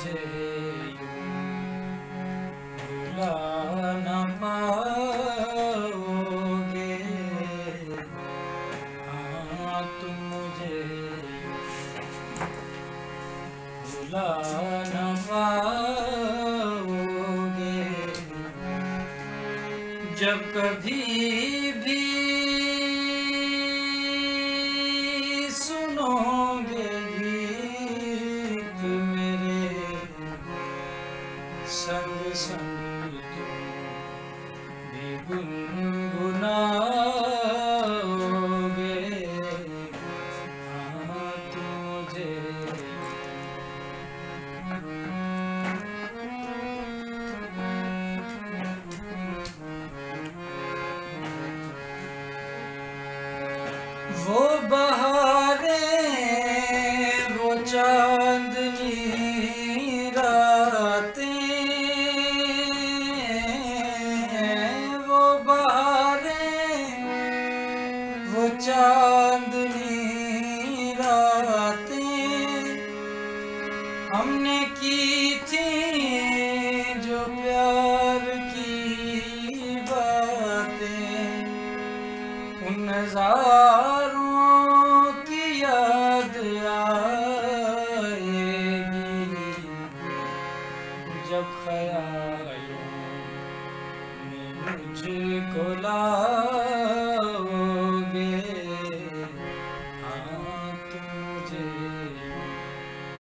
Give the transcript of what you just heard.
मुझे भुला न पाओगे। हाँ तुम मुझे भुला न पाओगे। जब कभी भी सुनोगे गीत मेरे, संग संग तुम भी गुनगुनाओगे। हाँ तुम मुझे वो बहारें, वो चांदनी रातें, वो बहारें, वो चांदनी रातें हमने की थी जो प्यार की बातें, उन नज़ारों की याद आएगी जब ख्यालों में मुझको ला